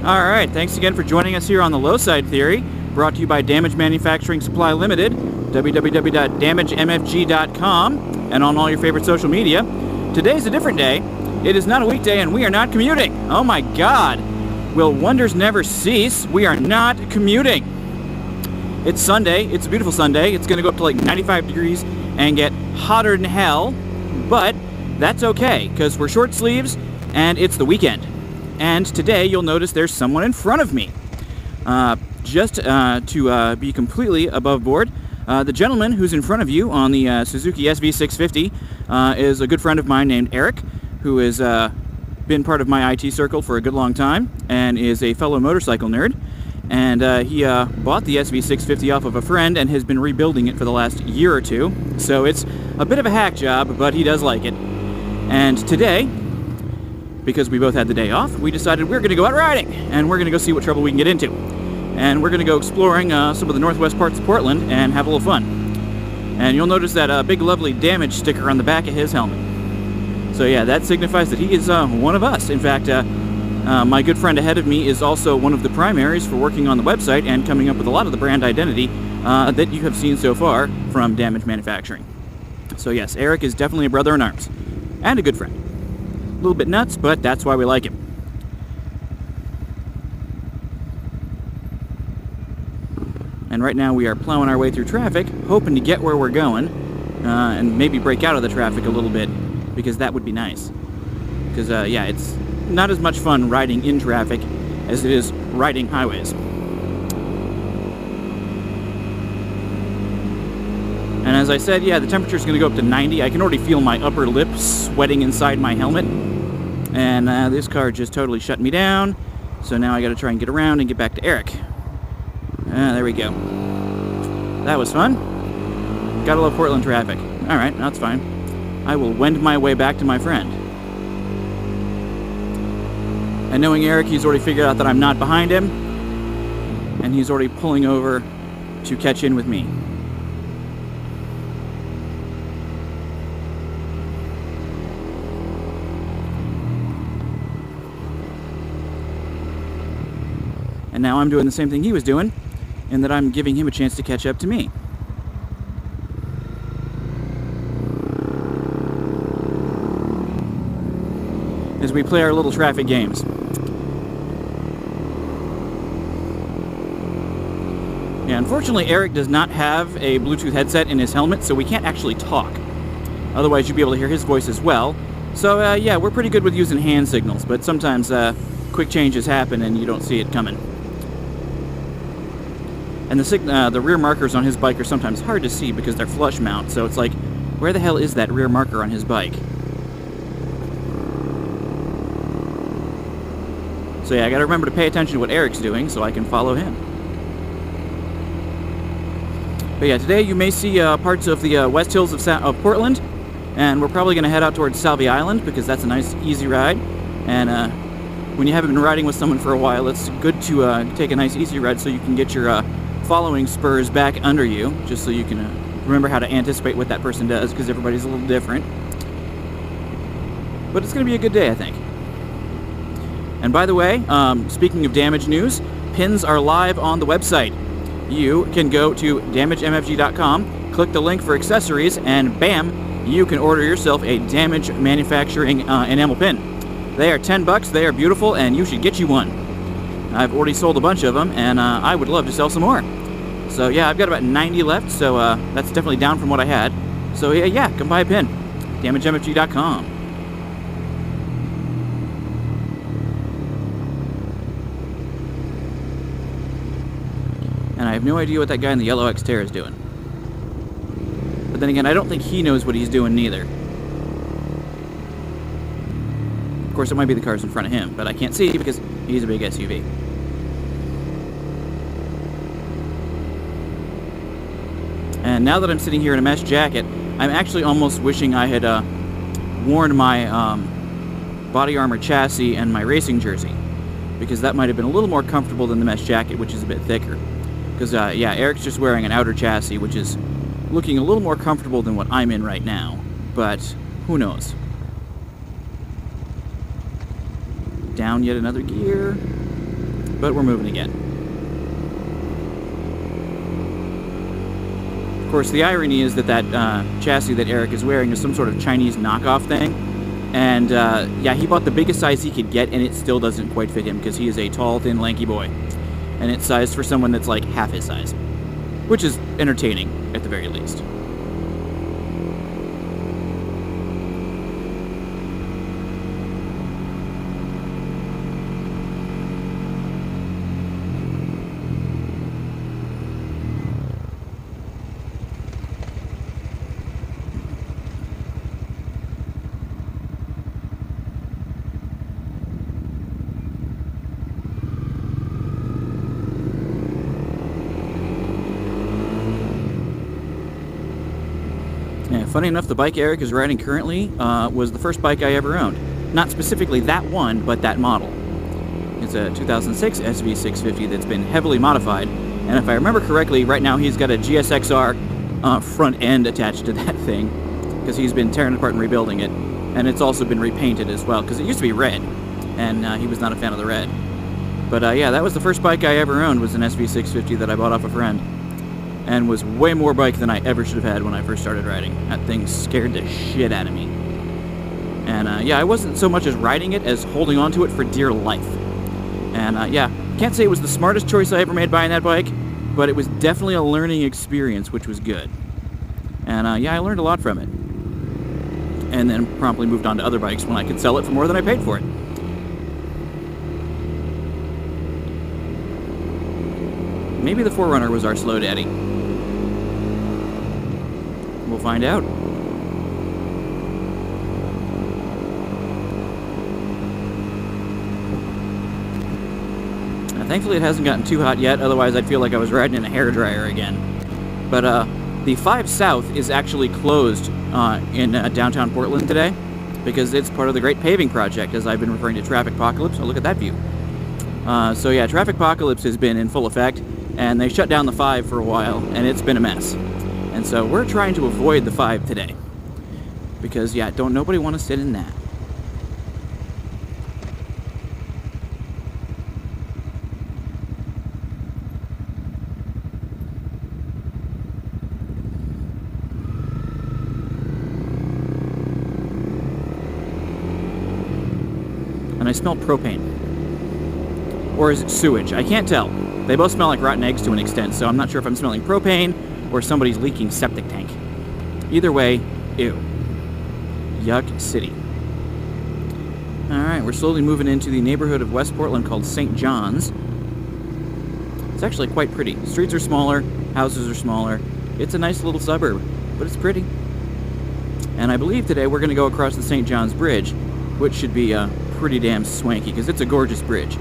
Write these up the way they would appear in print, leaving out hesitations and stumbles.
Alright, thanks again for joining us here on the LowSide Theory, brought to you by Damage Manufacturing Supply Limited, www.damagemfg.com, and on all your favorite social media. Today's a different day. It is not a weekday and we are not commuting. Oh my god. Will wonders never cease? We are not commuting. It's Sunday. It's a beautiful Sunday. It's going to go up to like 95 degrees and get hotter than hell, but that's okay because we're short sleeves and it's the weekend. And today you'll notice there's someone in front of me. Just to be completely above board, the gentleman who's in front of you on the Suzuki SV650 is a good friend of mine named Eric, who has been part of my IT circle for a good long time and is a fellow motorcycle nerd. And he bought the SV650 off of a friend and has been rebuilding it for the last year or two. So it's a bit of a hack job, but he does like it. And today, because we both had the day off, we decided we're going to go out riding, and we're going to go see what trouble we can get into. And we're going to go exploring some of the northwest parts of Portland and have a little fun. And you'll notice that big, lovely damage sticker on the back of his helmet. So yeah, that signifies that he is one of us. In fact, my good friend ahead of me is also one of the primaries for working on the website and coming up with a lot of the brand identity that you have seen so far from Damage Manufacturing. So yes, Eric is definitely a brother in arms. And a good friend. A little bit nuts, but that's why we like him. And right now we are plowing our way through traffic, hoping to get where we're going, and maybe break out of the traffic a little bit, because that would be nice. Because, yeah, it's not as much fun riding in traffic as it is riding highways. And as I said, yeah, the temperature's going to go up to 90. I can already feel my upper lip sweating inside my helmet. And this car just totally shut me down. So now I got to try and get around and get back to Eric. There we go. That was fun. Gotta love Portland traffic. Alright, that's fine. I will wend my way back to my friend. And knowing Eric, he's already figured out that I'm not behind him. And he's already pulling over to catch in with me. And now I'm doing the same thing he was doing, in that I'm giving him a chance to catch up to me. As we play our little traffic games. Yeah, unfortunately Eric does not have a Bluetooth headset in his helmet, so we can't actually talk. Otherwise you'd be able to hear his voice as well. So yeah, we're pretty good with using hand signals, but sometimes quick changes happen and you don't see it coming. And the rear markers on his bike are sometimes hard to see because they're flush mount, so it's like, where the hell is that rear marker on his bike? So yeah, I gotta remember to pay attention to what Eric's doing so I can follow him. But yeah, today you may see parts of the West Hills of Portland, and we're probably gonna head out towards Sauvie Island because that's a nice, easy ride. And when you haven't been riding with someone for a while, it's good to take a nice, easy ride so you can get your following spurs back under you, just so you can remember how to anticipate what that person does, because everybody's a little different. But it's going to be a good day, I think. And by the way, speaking of damage news, pins are live on the website. You can go to damagemfg.com, click the link for accessories, and bam, you can order yourself a Damage Manufacturing enamel pin. They are $10, they are beautiful, and you should get you one. I've already sold a bunch of them, and I would love to sell some more. So yeah, I've got about 90 left, so that's definitely down from what I had. So yeah, come buy a pin. DamageMFG.com. And I have no idea what that guy in the yellow Xterra is doing. But then again, I don't think he knows what he's doing neither. Of course, it might be the cars in front of him, but I can't see because he's a big SUV. And now that I'm sitting here in a mesh jacket, I'm actually almost wishing I had worn my body armor chassis and my racing jersey, because that might have been a little more comfortable than the mesh jacket, which is a bit thicker. Because, yeah, Eric's just wearing an outer chassis, which is looking a little more comfortable than what I'm in right now. But who knows? Down yet another gear. but we're moving again. Of course, the irony is that chassis that Eric is wearing is some sort of Chinese knockoff thing. And, yeah, he bought the biggest size he could get, and it still doesn't quite fit him, because he is a tall, thin, lanky boy. And it's sized for someone that's like half his size. Which is entertaining, at the very least. Yeah, funny enough, the bike Eric is riding currently was the first bike I ever owned. Not specifically that one, but that model. It's a 2006 SV650 that's been heavily modified, and if I remember correctly, right now he's got a GSXR front end attached to that thing, because he's been tearing it apart and rebuilding it, and it's also been repainted as well, because it used to be red, and he was not a fan of the red. But yeah, that was the first bike I ever owned, was an SV650 that I bought off a friend. And was way more bike than I ever should have had when I first started riding. That thing scared the shit out of me. And yeah, I wasn't so much as riding it as holding on to it for dear life. And yeah, can't say it was the smartest choice I ever made buying that bike, but it was definitely a learning experience, which was good. And yeah, I learned a lot from it. And then promptly moved on to other bikes when I could sell it for more than I paid for it. Maybe the 4Runner was our slow daddy. We'll find out. Thankfully it hasn't gotten too hot yet, otherwise I'd feel like I was riding in a hairdryer again. But the 5 South is actually closed in downtown Portland today, because it's part of the Great Paving Project, as I've been referring to Traffic Apocalypse. Oh, look at that view. So yeah, Traffic Apocalypse has been in full effect, and they shut down the 5 for a while, and it's been a mess. And so we're trying to avoid the 5 today. Because, yeah, don't nobody want to sit in that. And I smell propane. Or is it sewage? I can't tell. They both smell like rotten eggs to an extent, so I'm not sure if I'm smelling propane or somebody's leaking septic tank. Either way, ew. Yuck City. Alright, we're slowly moving into the neighborhood of West Portland called St. John's. It's actually quite pretty. Streets are smaller, houses are smaller. It's a nice little suburb, but it's pretty. And I believe today we're going to go across the St. John's Bridge, which should be pretty damn swanky, because it's a gorgeous bridge.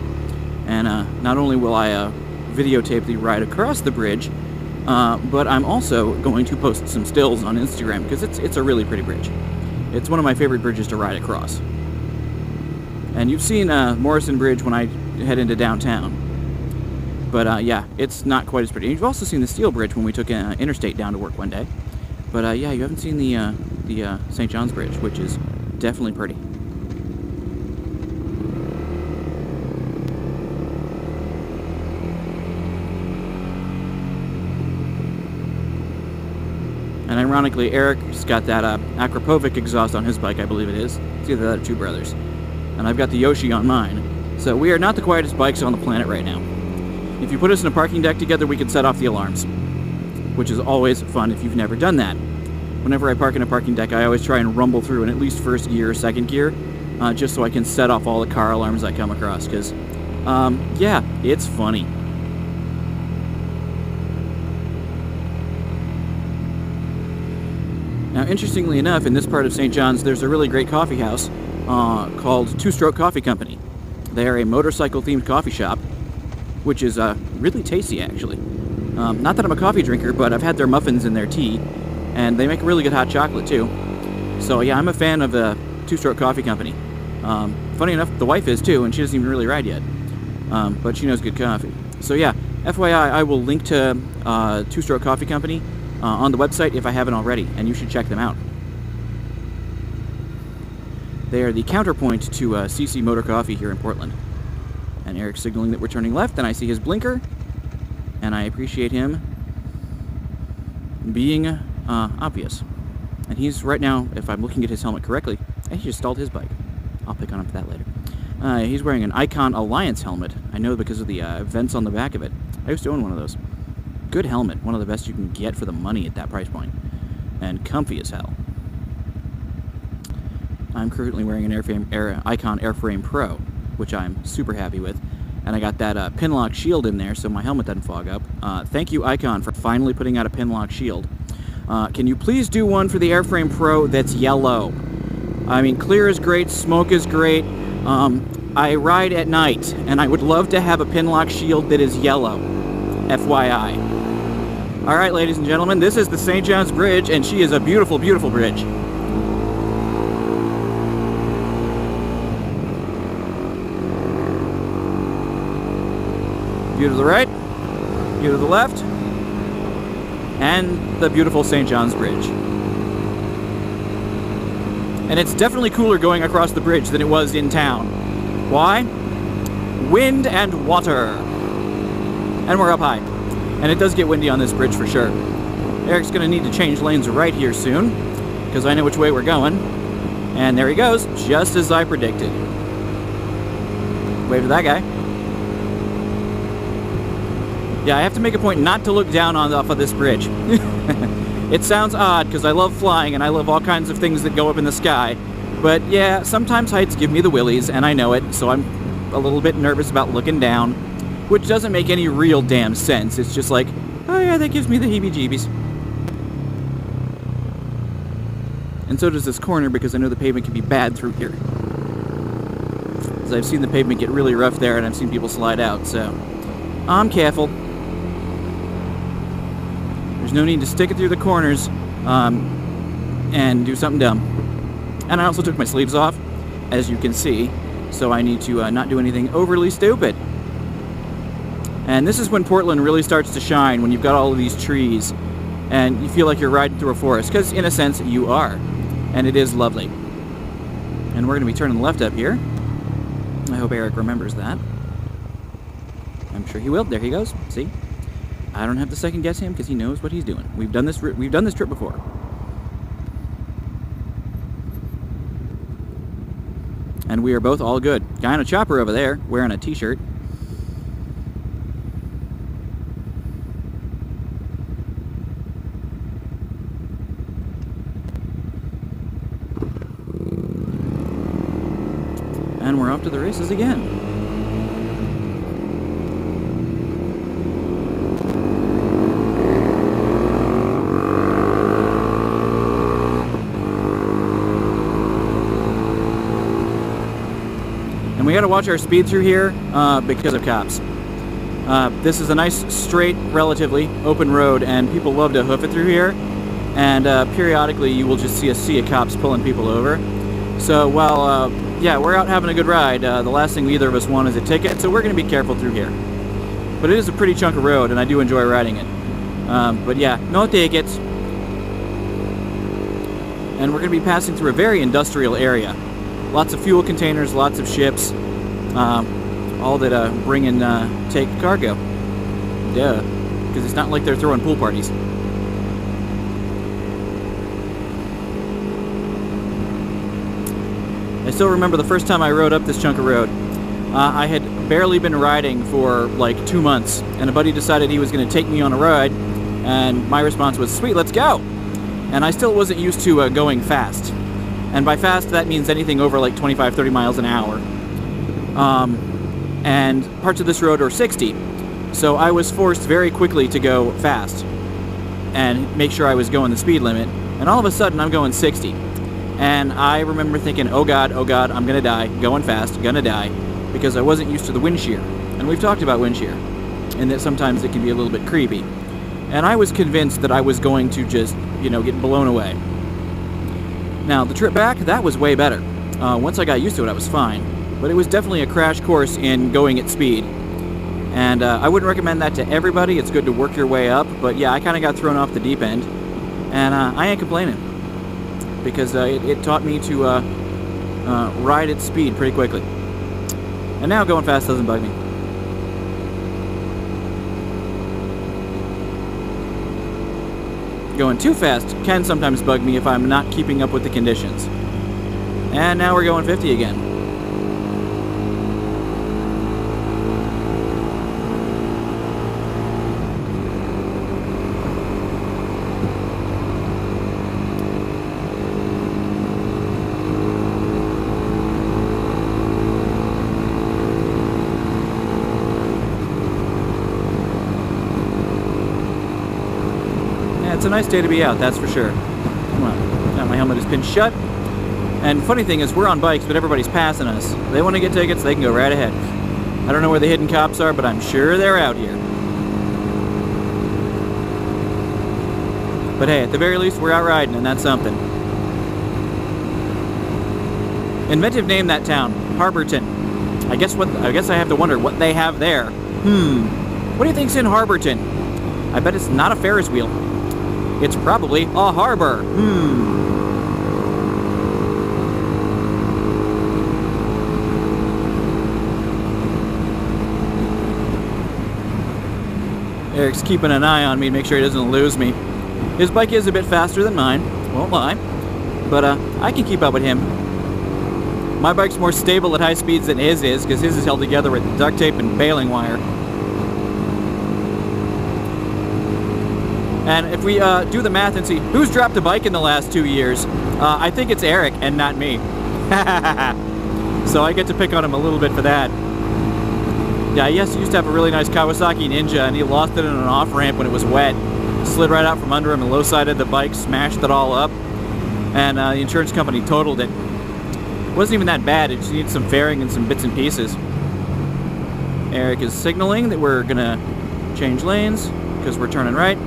And not only will I videotape the ride across the bridge, but I'm also going to post some stills on Instagram, because it's a really pretty bridge. It's one of my favorite bridges to ride across. And you've seen Morrison Bridge when I head into downtown. But yeah, it's not quite as pretty. And you've also seen the Steel Bridge when we took Interstate down to work one day. But yeah, you haven't seen the St. John's Bridge, which is definitely pretty. And ironically, Eric's got that Akrapovic exhaust on his bike, I believe it is. It's either that or Two Brothers. And I've got the Yoshi on mine. So we are not the quietest bikes on the planet right now. If you put us in a parking deck together, we could set off the alarms. Which is always fun if you've never done that. Whenever I park in a parking deck, I always try and rumble through in at least first gear or second gear, just so I can set off all the car alarms I come across, because, yeah, it's funny. Now, interestingly enough, in this part of St. John's, there's a really great coffee house called Two Stroke Coffee Company. They are a motorcycle-themed coffee shop, which is really tasty, actually. Not that I'm a coffee drinker, but I've had their muffins and their tea, and they make a really good hot chocolate, too. So, yeah, I'm a fan of the Two Stroke Coffee Company. Funny enough, the wife is, too, and she doesn't even really ride yet. But she knows good coffee. So, yeah, FYI, I will link to Two Stroke Coffee Company on the website if I haven't already, and you should check them out. They are the counterpoint to CC Motor Coffee here in Portland. And Eric's signaling that we're turning left, and I see his blinker, and I appreciate him being obvious. And he's right now, if I'm looking at his helmet correctly, he just stalled his bike. I'll pick on him for that later. He's wearing an Icon Alliance helmet. I know because of the vents on the back of it. I used to own one of those. Good helmet, one of the best you can get for the money at that price point. And comfy as hell. I'm currently wearing an Icon Airframe Pro, which I'm super happy with. And I got that pin lock shield in there so my helmet doesn't fog up. Thank you, Icon, for finally putting out a pin lock shield. Can you please do one for the Airframe Pro that's yellow? I mean, clear is great, smoke is great. I ride at night, and I would love to have a pin lock shield that is yellow. FYI. Alright, ladies and gentlemen, this is the St. John's Bridge, and she is a beautiful, beautiful bridge. View to the right, view to the left, and the beautiful St. John's Bridge. And it's definitely cooler going across the bridge than it was in town. Why? Wind and water. And we're up high. And it does get windy on this bridge for sure. Eric's going to need to change lanes right here soon, because I know which way we're going. And there he goes, just as I predicted. Wave to that guy. Yeah, I have to make a point not to look down off of this bridge. It sounds odd, because I love flying, and I love all kinds of things that go up in the sky. But yeah, sometimes heights give me the willies, and I know it, so I'm a little bit nervous about looking down, which doesn't make any real damn sense. It's just like, oh yeah, that gives me the heebie-jeebies. And so does this corner, because I know the pavement can be bad through here. Because I've seen the pavement get really rough there, and I've seen people slide out, so I'm careful. There's no need to stick it through the corners and do something dumb. And I also took my sleeves off, as you can see, so I need to not do anything overly stupid. And this is when Portland really starts to shine, when you've got all of these trees and you feel like you're riding through a forest, because in a sense you are, and it is lovely. And we're going to be turning left up here. I hope Eric remembers that. I'm sure he will. There he goes. See? I don't have to second guess him because he knows what he's doing. We've done this trip before. And we are both all good. Guy on a chopper over there wearing a t-shirt. And we're off to the races again. And we got to watch our speed through here because of cops. This is a nice, straight, relatively open road, and people love to hoof it through here. And periodically, you will just see a sea of cops pulling people over. So while, yeah, we're out having a good ride, the last thing either of us want is a ticket, so we're going to be careful through here. But it is a pretty chunk of road, and I do enjoy riding it. But yeah, no tickets. And we're going to be passing through a very industrial area. Lots of fuel containers, lots of ships, all that bring and take cargo. Duh, because it's not like they're throwing pool parties. I still remember the first time I rode up this chunk of road. I had barely been riding for like 2 months, and a buddy decided he was going to take me on a ride, and my response was, sweet, let's go! And I still wasn't used to going fast. And by fast, that means anything over like 25, 30 miles an hour. And parts of this road are 60. So I was forced very quickly to go fast and make sure I was going the speed limit. And all of a sudden, I'm going 60. And I remember thinking, oh God, I'm gonna die. Going fast, gonna die. Because I wasn't used to the wind shear. And we've talked about wind shear. And that sometimes it can be a little bit creepy. And I was convinced that I was going to just, get blown away. Now, the trip back, that was way better. Once I got used to it, I was fine. But it was definitely a crash course in going at speed. And I wouldn't recommend that to everybody. It's good to work your way up. But yeah, I kind of got thrown off the deep end. And I ain't complaining. Because it taught me to ride at speed pretty quickly. And now going fast doesn't bug me. Going too fast can sometimes bug me if I'm not keeping up with the conditions. And now we're going 50 again. It's a nice day to be out, that's for sure. Well, now my helmet is pinned shut. And funny thing is, we're on bikes, but everybody's passing us. If they want to get tickets, they can go right ahead. I don't know where the hidden cops are, but I'm sure they're out here. But hey, at the very least, we're out riding, and that's something. Inventive name, that town, Harborton. I guess I have to wonder what they have there. What do you think's in Harborton? I bet it's not a Ferris wheel. It's probably a harbor. Eric's keeping an eye on me to make sure he doesn't lose me. His bike is a bit faster than mine, won't lie, but I can keep up with him. My bike's more stable at high speeds than his is, because his is held together with duct tape and baling wire. And if we do the math and see who's dropped a bike in the last 2 years, I think it's Eric and not me. So I get to pick on him a little bit for that. Yeah, he used to have a really nice Kawasaki Ninja, and he lost it in an off-ramp when it was wet. Slid right out from under him and low-sided the bike, smashed it all up, and the insurance company totaled it. It wasn't even that bad, it just needed some fairing and some bits and pieces. Eric is signaling that we're gonna change lanes, because we're turning right.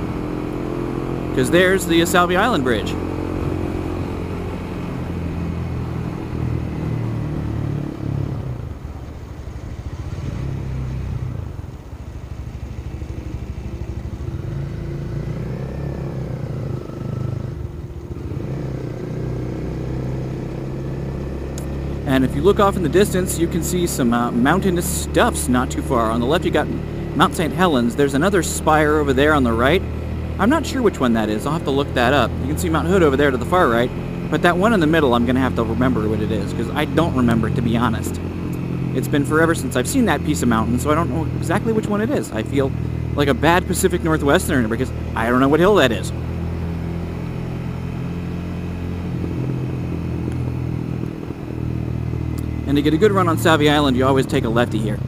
Because there's the Sauvie Island Bridge. And if you look off in the distance, you can see some mountainous stuffs not too far. On the left, you got Mount St. Helens. There's another spire over there on the right. I'm not sure which one that is. I'll have to look that up. You can see Mount Hood over there to the far right, but that one in the middle, I'm going to have to remember what it is, because I don't remember it, to be honest. It's been forever since I've seen that piece of mountain, so I don't know exactly which one it is. I feel like a bad Pacific Northwesterner, because I don't know what hill that is. And to get a good run on Sauvie Island, you always take a lefty here.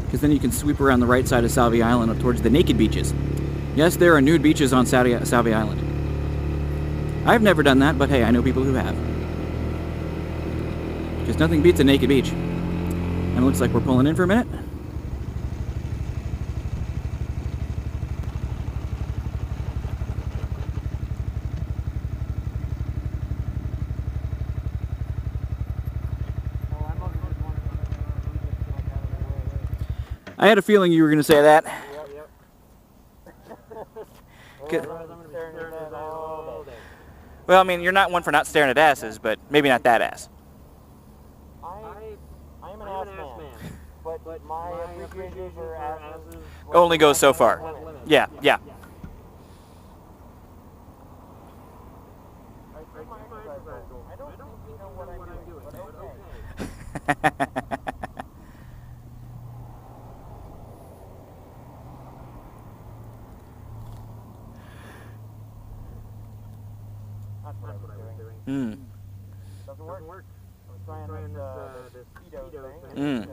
Because then you can sweep around the right side of Sauvie Island up towards the naked beaches. Yes, there are nude beaches on Sauvie Island. I've never done that, but hey, I know people who have. Because nothing beats a naked beach. And it looks like we're pulling in for a minute. I had a feeling you were going to say that. Yep. Well, I mean, you're not one for not staring at asses, but maybe not that ass. I'm an ass man, but my appreciation for asses only goes so far. Yeah. I don't think you know what I'm doing, but okay. That's what I was doing. Doesn't work. I'm trying this speedo thing.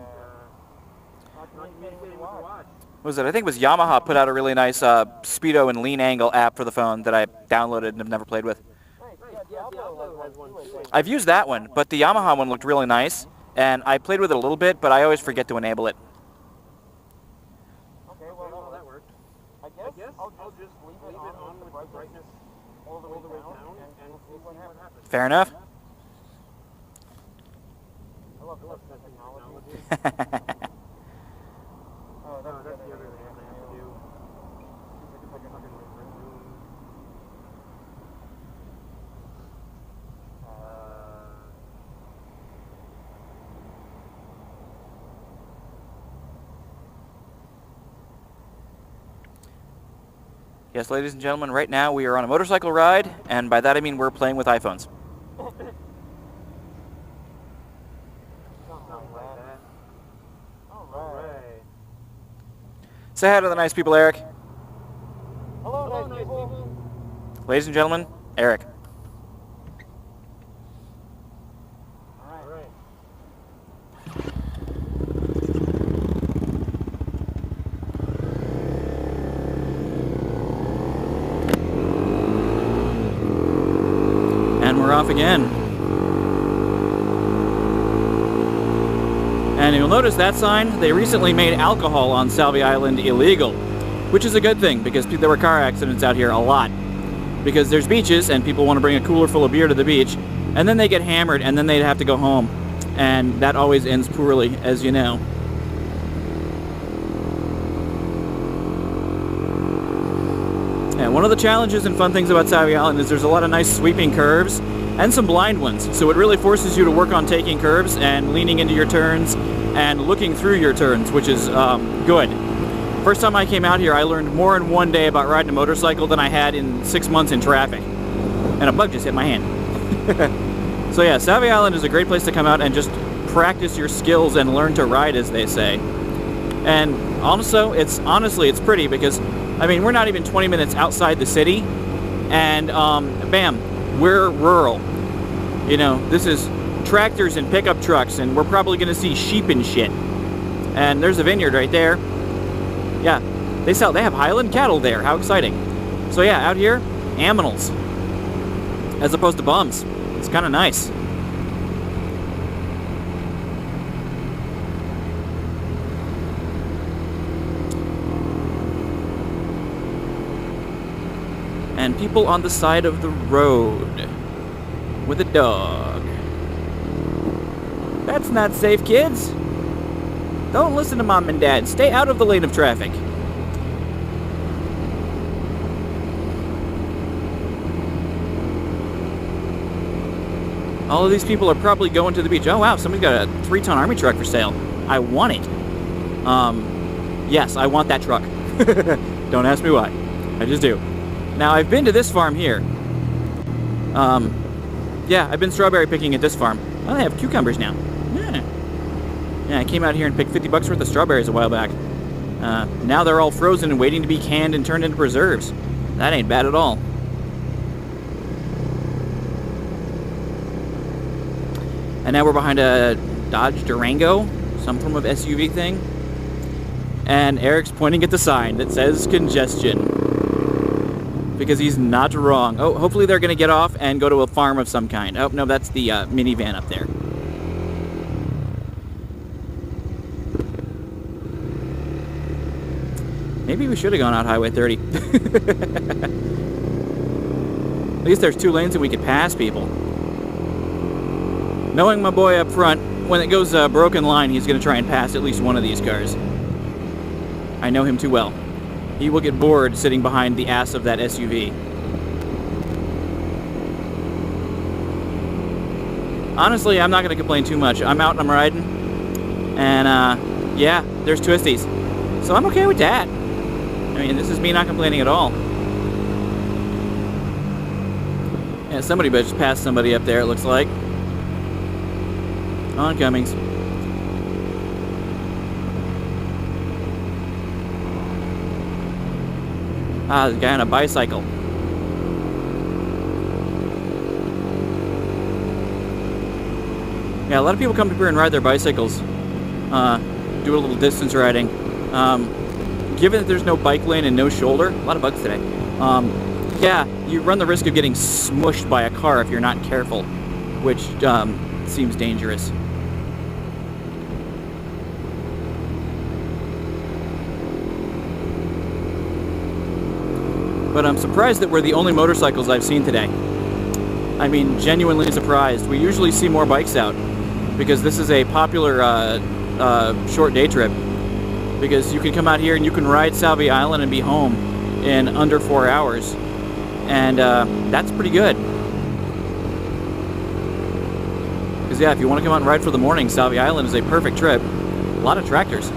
Not communicating with the watch. What was it? I think it was Yamaha put out a really nice speedo and lean angle app for the phone that I downloaded and have never played with. Nice. Yeah, Diablo has one too. I've used that one, but the Yamaha one looked really nice, and I played with it a little bit, but I always forget to enable it. Okay, well that worked. I guess I'll just leave it on with the brightness all the way down, and we'll see what happens. Fair enough. I love that technology. Oh, that's the other thing I have to do. Yes, ladies and gentlemen, right now we are on a motorcycle ride, and by that I mean we're playing with iPhones. Say hi to the nice people, Eric. Hello, nice people. Ladies and gentlemen, Eric. All right. And we're off again. And you'll notice that sign, they recently made alcohol on Sauvie Island illegal, which is a good thing because there were car accidents out here a lot. Because there's beaches and people want to bring a cooler full of beer to the beach, and then they get hammered and then they'd have to go home. And that always ends poorly, as you know. And one of the challenges and fun things about Sauvie Island is there's a lot of nice sweeping curves and some blind ones. So it really forces you to work on taking curves and leaning into your turns and looking through your turns, which is good. First time I came out here, I learned more in one day about riding a motorcycle than I had in 6 months in traffic. And a bug just hit my hand. So yeah, Sauvie Island is a great place to come out and just practice your skills and learn to ride, as they say. And also, honestly, it's pretty because, I mean, we're not even 20 minutes outside the city, and bam, we're rural. You know, this is tractors and pickup trucks, and we're probably going to see sheep and shit. And there's a vineyard right there. Yeah, they have Highland cattle there. How exciting. So yeah, out here, aminals, as opposed to bums. It's kind of nice. And people on the side of the road with a dog. That's not safe, kids. Don't listen to mom and dad. Stay out of the lane of traffic. All of these people are probably going to the beach. Oh wow, somebody's got a 3-ton army truck for sale. I want it. Yes, I want that truck. Don't ask me why. I just do. Now, I've been to this farm here. Yeah, I've been strawberry picking at this farm. Oh, they have cucumbers now. Yeah, I came out here and picked 50 bucks worth of strawberries a while back. Now they're all frozen and waiting to be canned and turned into preserves. That ain't bad at all. And now we're behind a Dodge Durango, some form of SUV thing. And Eric's pointing at the sign that says congestion. Because he's not wrong. Oh, hopefully they're going to get off and go to a farm of some kind. Oh, no, that's the minivan up there. Maybe we should have gone out Highway 30. At least there's 2 lanes and we could pass people. Knowing my boy up front, when it goes a broken line, he's going to try and pass at least one of these cars. I know him too well. He will get bored sitting behind the ass of that SUV. Honestly, I'm not going to complain too much. I'm out and I'm riding. And, yeah, there's twisties. So I'm okay with that. I mean, this is me not complaining at all. Yeah, somebody just passed somebody up there, it looks like. Oncomings. Ah, there's a guy on a bicycle. Yeah, a lot of people come up here and ride their bicycles. Do a little distance riding. Given that there's no bike lane and no shoulder, a lot of bugs today. Yeah, you run the risk of getting smushed by a car if you're not careful, which seems dangerous. But I'm surprised that we're the only motorcycles I've seen today. I mean, genuinely surprised. We usually see more bikes out because this is a popular short day trip. Because you can come out here and you can ride Sauvie Island and be home in under 4 hours. And that's pretty good. Because yeah, if you want to come out and ride for the morning, Sauvie Island is a perfect trip. A lot of tractors.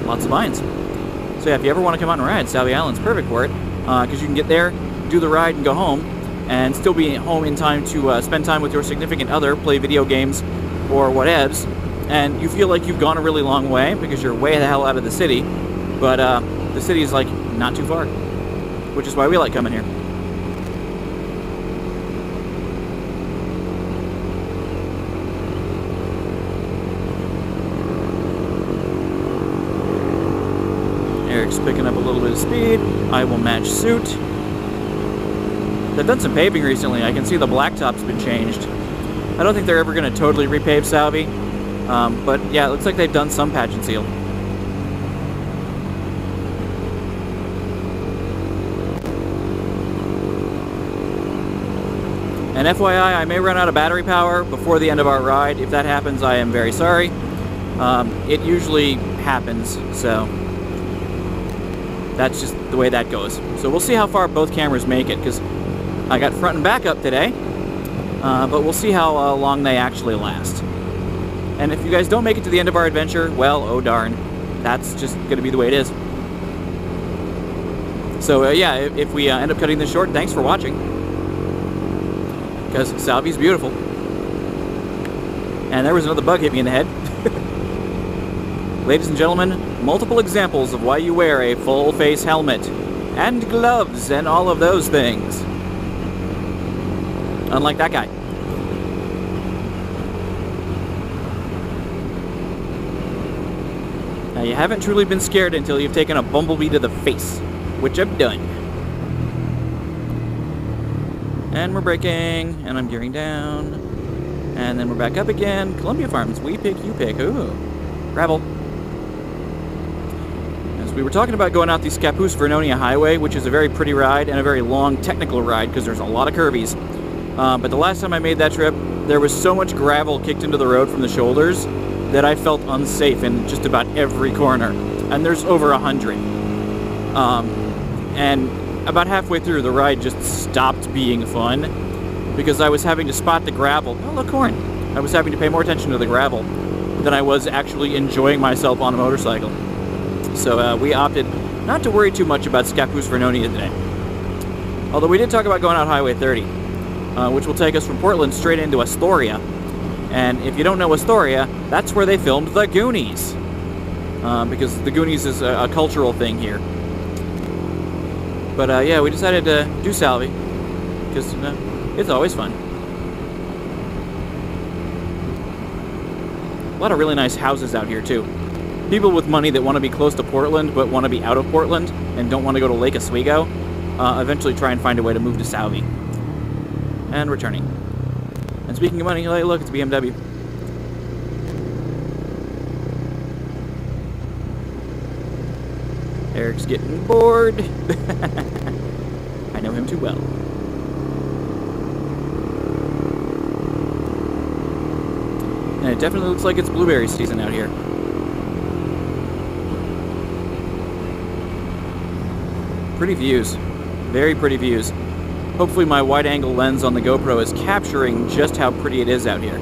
Lots of vines. So yeah, if you ever want to come out and ride, Sauvie Island's perfect for it, because you can get there, do the ride, and go home, and still be home in time to spend time with your significant other, play video games, or whatevs, and you feel like you've gone a really long way because you're way the hell out of the city, but the city is like not too far, which is why we like coming here. Eric's picking up a little bit of speed. I will match suit. They've done some paving recently. I can see the blacktop's been changed. I don't think they're ever going to totally repave Sauvie, but yeah, it looks like they've done some patch and seal. And FYI, I may run out of battery power before the end of our ride. If that happens, I am very sorry. It usually happens, so that's just the way that goes. So we'll see how far both cameras make it, because I got front and back up today, but we'll see how long they actually last. And if you guys don't make it to the end of our adventure, well, oh darn. That's just going to be the way it is. So yeah, if we end up cutting this short, thanks for watching. Because Sauvie's beautiful. And there was another bug hit me in the head. Ladies and gentlemen, multiple examples of why you wear a full face helmet. And gloves and all of those things. Unlike that guy. Now, you haven't truly been scared until you've taken a bumblebee to the face, which I've done. And we're braking, and I'm gearing down. And then we're back up again. Columbia Farms, we pick, you pick. Ooh, gravel. As we were talking about going out the Scappoose-Vernonia Highway, which is a very pretty ride and a very long technical ride because there's a lot of curvies. But the last time I made that trip, there was so much gravel kicked into the road from the shoulders that I felt unsafe in just about every corner. And there's over 100. And about halfway through, the ride just stopped being fun because I was having to spot the gravel. Oh, look, corn. I was having to pay more attention to the gravel than I was actually enjoying myself on a motorcycle. So we opted not to worry too much about Scappoose-Vernonia today. Although we did talk about going out Highway 30, which will take us from Portland straight into Astoria. And if you don't know Astoria, that's where they filmed The Goonies. Because The Goonies is a cultural thing here. But yeah, we decided to do Sauvie, because it's always fun. A lot of really nice houses out here, too. People with money that want to be close to Portland, but want to be out of Portland, and don't want to go to Lake Oswego, eventually try and find a way to move to Sauvie. And returning. And speaking of money, look, it's a BMW. Eric's getting bored. I know him too well. And it definitely looks like it's blueberry season out here. Pretty views. Very pretty views. Hopefully my wide-angle lens on the GoPro is capturing just how pretty it is out here.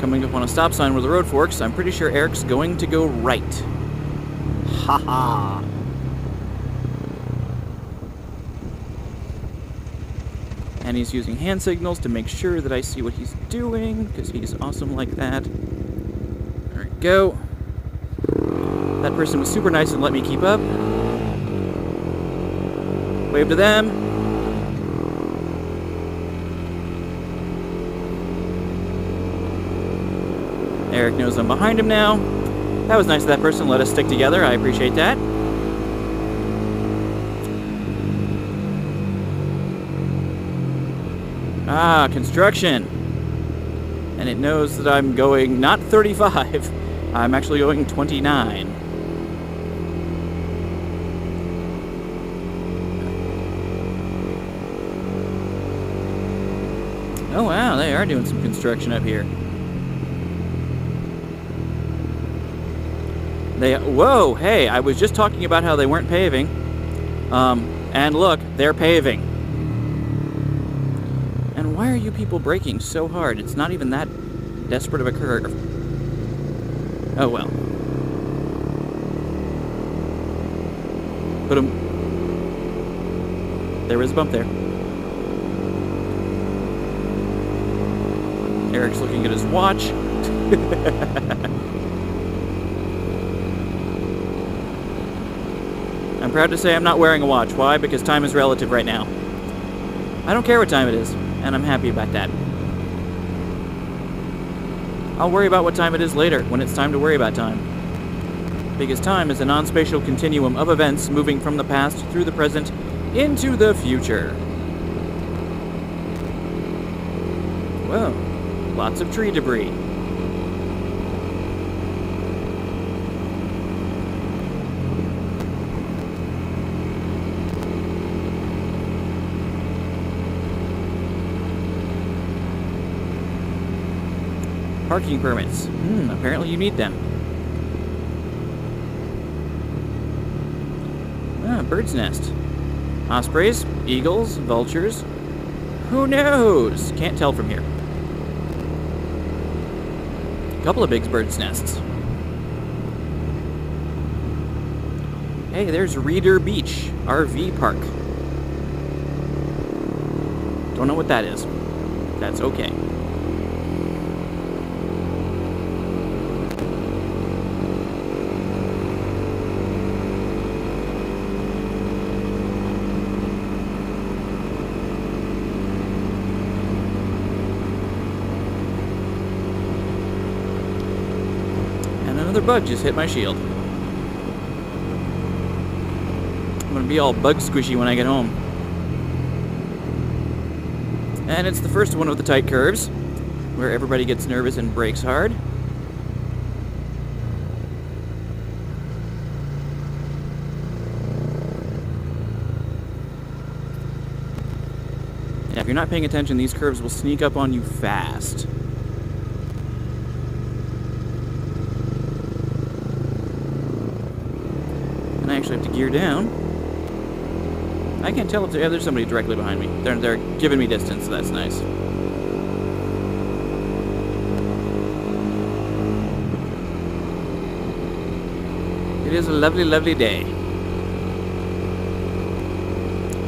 Coming up on a stop sign where the road forks, I'm pretty sure Eric's going to go right. Haha. And he's using hand signals to make sure that I see what he's doing, because he's awesome like that. There we go. That person was super nice and let me keep up. Wave to them. Eric knows I'm behind him now. That was nice of that person. Let us stick together. I appreciate that. Ah, construction. And it knows that I'm going not 35. I'm actually going 29. Oh wow, they are doing some construction up here. Whoa, hey, I was just talking about how they weren't paving. And look, they're paving. And why are you people braking so hard? It's not even that desperate of a curve. Oh well. Put 'em. There is a bump there. Eric's looking at his watch. I'm proud to say I'm not wearing a watch. Why? Because time is relative right now. I don't care what time it is, and I'm happy about that. I'll worry about what time it is later, when it's time to worry about time. Because time is a non-spatial continuum of events moving from the past through the present into the future. Whoa, lots of tree debris. Parking permits. Apparently you need them. Bird's nest. Ospreys, eagles, vultures. Who knows? Can't tell from here. A couple of big bird's nests. Hey, there's Reeder Beach, RV Park. Don't know what that is. That's okay. Another bug just hit my shield. I'm gonna be all bug squishy when I get home. And it's the first one of the tight curves, where everybody gets nervous and brakes hard. Yeah, if you're not paying attention, these curves will sneak up on you fast. I actually have to gear down. I can't tell if there's somebody directly behind me. They're giving me distance, so that's nice. It is a lovely, lovely day.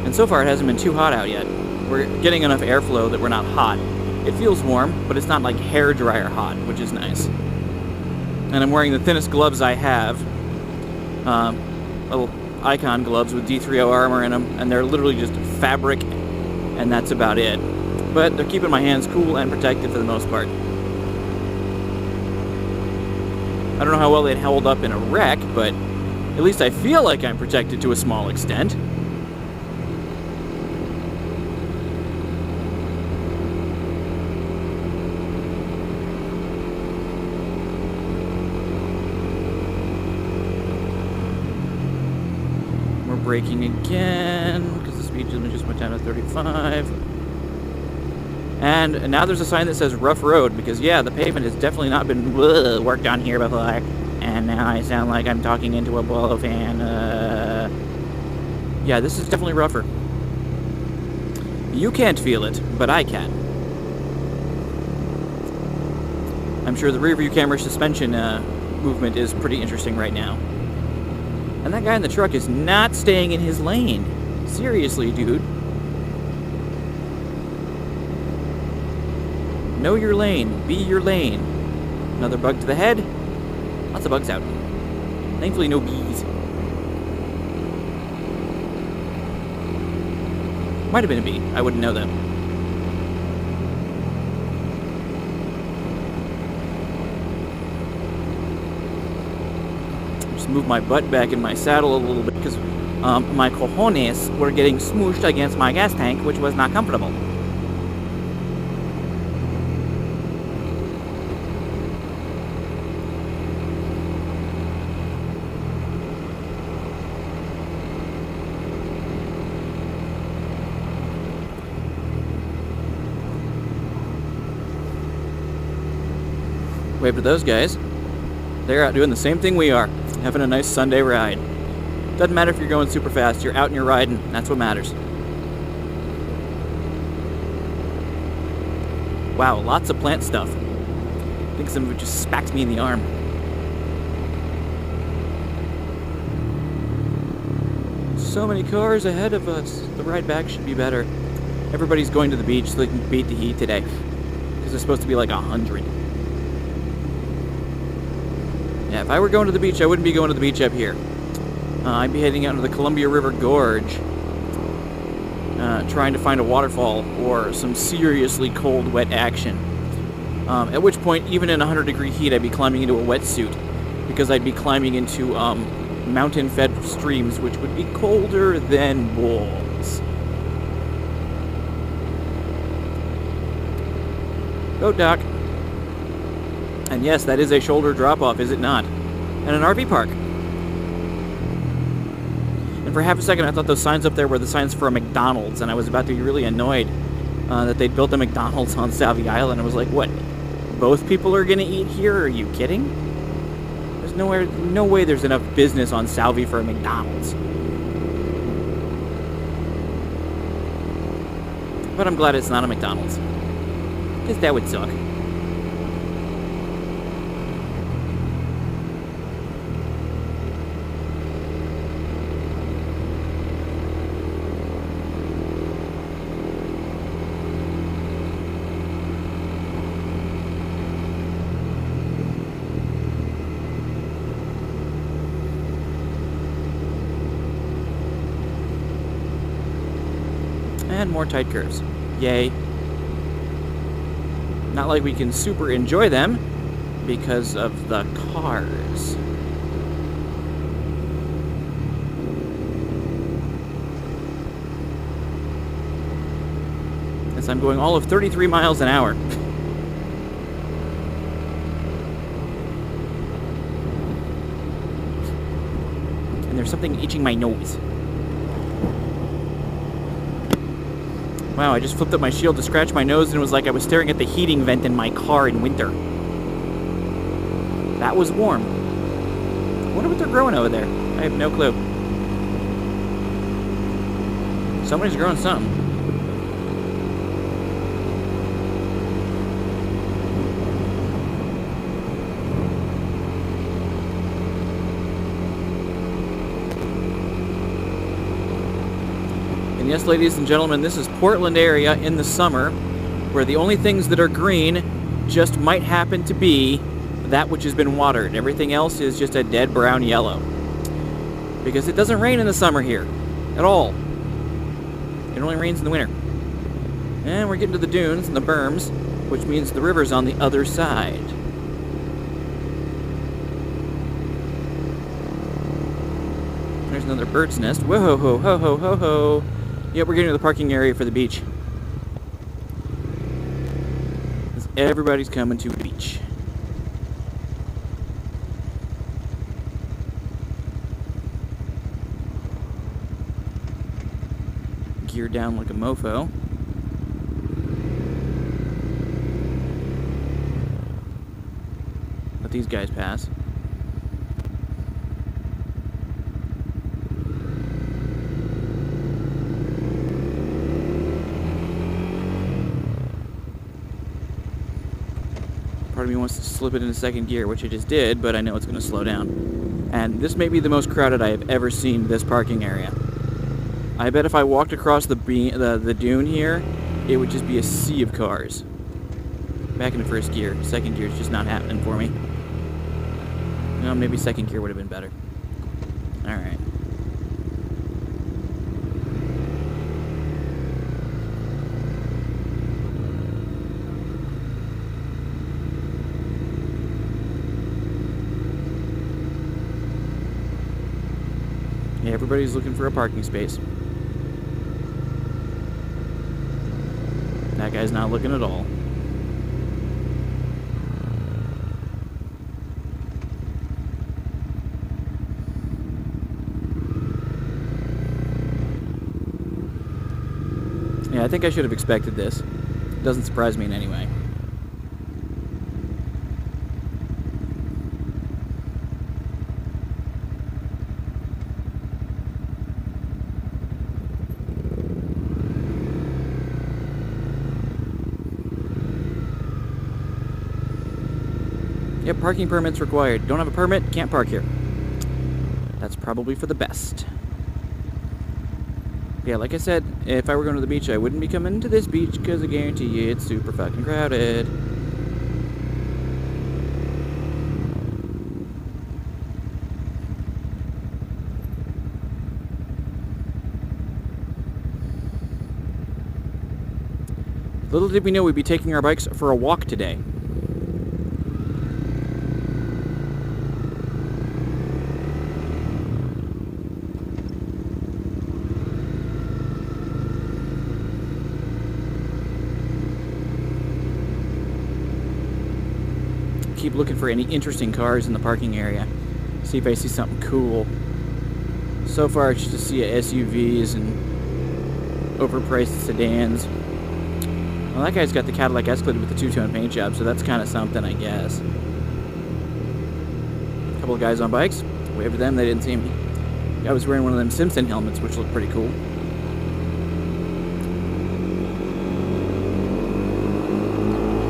And so far it hasn't been too hot out yet. We're getting enough airflow that we're not hot. It feels warm, but it's not like hair dryer hot, which is nice. And I'm wearing the thinnest gloves I have. Little Icon gloves with D3O armor in them, and they're literally just fabric, and that's about it. But they're keeping my hands cool and protected for the most part. I don't know how well they'd hold up in a wreck, but at least I feel like I'm protected to a small extent. Braking again, because the speed limit just went down to 35. And now there's a sign that says rough road, because yeah, the pavement has definitely not been worked on here before. And now I sound like I'm talking into a blow fan. Yeah, this is definitely rougher. You can't feel it, but I can. I'm sure the rear view camera suspension movement is pretty interesting right now. And that guy in the truck is not staying in his lane. Seriously, dude. Know your lane. Be your lane. Another bug to the head. Lots of bugs out. Thankfully, no bees. Might have been a bee. I wouldn't know that. Move my butt back in my saddle a little bit because my cojones were getting smooshed against my gas tank, which was not comfortable. Wave to those guys. They're out doing the same thing we are. having a nice Sunday ride. Doesn't matter if you're going super fast, you're out and you're riding. That's what matters. Wow, lots of plant stuff. I think some of it just smacked me in the arm. So many cars ahead of us. The ride back should be better. Everybody's going to the beach so they can beat the heat today. Because it's supposed to be like 100. Yeah, if I were going to the beach, I wouldn't be going to the beach up here. I'd be heading out into the Columbia River Gorge. Trying to find a waterfall or some seriously cold, wet action. At which point, even in 100-degree heat, I'd be climbing into a wetsuit. Because I'd be climbing into mountain-fed streams, which would be colder than wolves. Go, Doc. And yes, that is a shoulder drop-off, is it not? And an RV park. And for half a second, I thought those signs up there were the signs for a McDonald's, and I was about to be really annoyed that they'd built a McDonald's on Sauvie Island. I was like, what? Both people are going to eat here? Are you kidding? There's no way there's enough business on Sauvie for a McDonald's. But I'm glad it's not a McDonald's. Because that would suck. And more tight curves. Yay. Not like we can super enjoy them because of the cars. As I'm going all of 33 miles an hour. And there's something itching my nose. Wow, I just flipped up my shield to scratch my nose and it was like I was staring at the heating vent in my car in winter. That was warm. I wonder what they're growing over there. I have no clue. Somebody's growing something. And yes, ladies and gentlemen, this is Portland area in the summer, where the only things that are green just might happen to be that which has been watered. Everything else is just a dead brown yellow. Because it doesn't rain in the summer here, at all. It only rains in the winter. And we're getting to the dunes and the berms, which means the river's on the other side. There's another bird's nest. Whoa, ho, ho, ho, ho, ho, ho. Yep, we're getting to the parking area for the beach. Everybody's coming to the beach. Gear down like a mofo. Let these guys pass. Part of me wants to slip it into second gear, which I just did, but I know it's going to slow down. And this may be the most crowded I have ever seen this parking area. I bet if I walked across the dune here, it would just be a sea of cars. Back into first gear. Second gear is just not happening for me. No, maybe second gear would have been better. Alright. Yeah, everybody's looking for a parking space. That guy's not looking at all. Yeah, I think I should have expected this. It doesn't surprise me in any way. Yep, parking permits required. Don't have a permit, can't park here. That's probably for the best. Yeah, like I said, if I were going to the beach, I wouldn't be coming to this beach because I guarantee you it's super fucking crowded. Little did we know we'd be taking our bikes for a walk today. Keep looking for any interesting cars in the parking area. See if I see something cool. So far, it's just see SUVs and overpriced sedans. Well, that guy's got the Cadillac Escalade with the two-tone paint job, so that's kind of something, I guess. A couple of guys on bikes. Waved to them, they didn't see me. I was wearing one of them Simpson helmets, which looked pretty cool.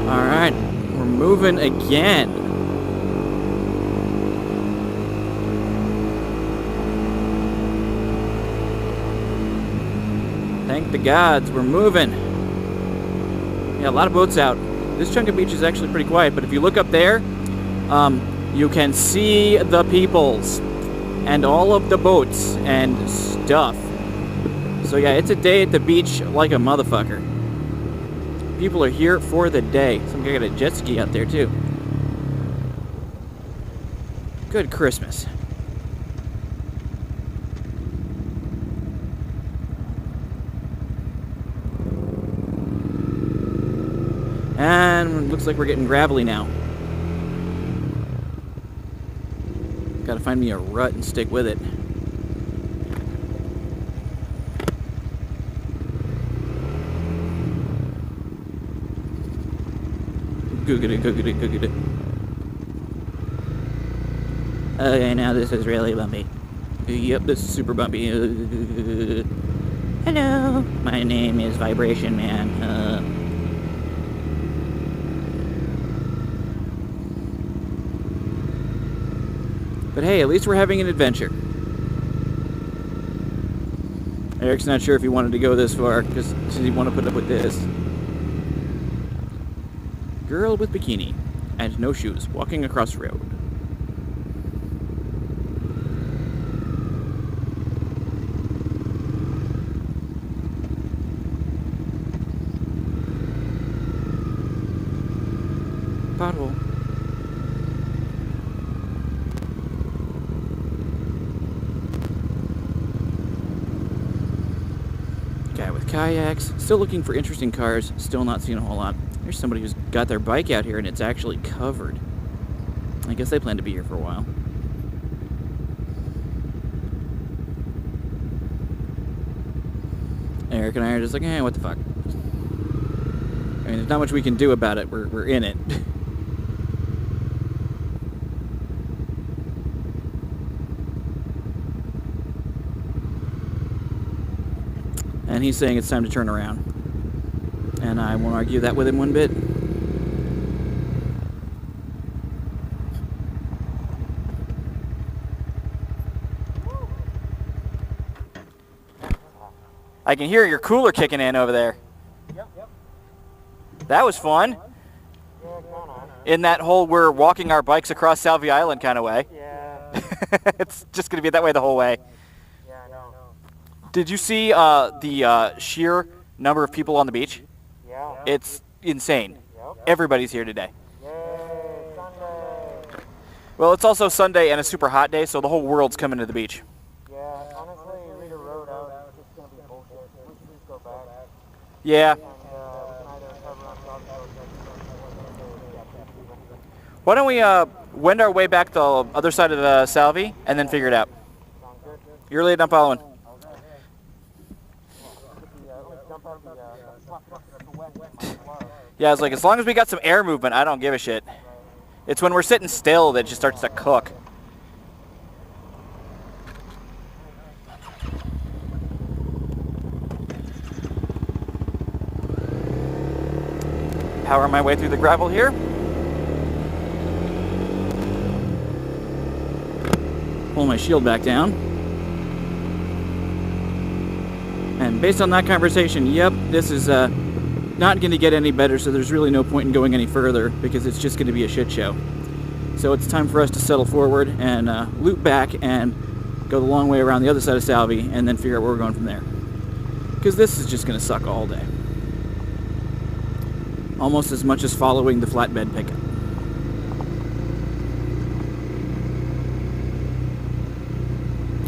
Alright, we're moving again. Thank the gods, we're moving. Yeah, a lot of boats out. This chunk of beach is actually pretty quiet, but if you look up there, you can see the peoples and all of the boats and stuff. So yeah, it's a day at the beach like a motherfucker. People are here for the day. Some guy got a jet ski out there too. Good Christmas. And looks like we're getting gravelly now. Gotta find me a rut and stick with it. Googity, googity, googity. Okay, now this is really bumpy. Yep, this is super bumpy. Hello, my name is Vibration Man. But hey, at least we're having an adventure. Eric's not sure if he wanted to go this far, because he want to put up with this. Girl with bikini and no shoes walking across the road. Pothole. Guy with kayaks, still looking for interesting cars, still not seeing a whole lot. There's somebody who's got their bike out here and it's actually covered. I guess they plan to be here for a while. Eric and I are just like, eh, what the fuck? I mean, there's not much we can do about it. We're in it. And he's saying it's time to turn around. And I won't argue that with him one bit. I can hear your cooler kicking in over there. Yep. That was fun. Yeah, kinda. In that whole we're walking our bikes across Sauvie Island kind of way. Yeah. It's just going to be that way the whole way. Yeah, I know. Did you see the sheer number of people on the beach? Yeah. It's insane. Yep. Everybody's here today. Yay, Sunday. Well, it's also Sunday and a super hot day, so the whole world's coming to the beach. Yeah, honestly, Rita Road out is just going to be bullshit. We should just go back. Yeah. And we can either cover on top of Why don't we wend our way back the other side of the Sauvie and then figure it out? Sounds good. You're late, I'm following. Yeah, it's like, as long as we got some air movement, I don't give a shit. It's when we're sitting still that it just starts to cook. Power my way through the gravel here. Pull my shield back down. And based on that conversation, yep, this is not going to get any better, so there's really no point in going any further because it's just going to be a shit show. So it's time for us to settle forward and loop back and go the long way around the other side of Sauvie and then figure out where we're going from there. Because this is just going to suck all day. Almost as much as following the flatbed pickup.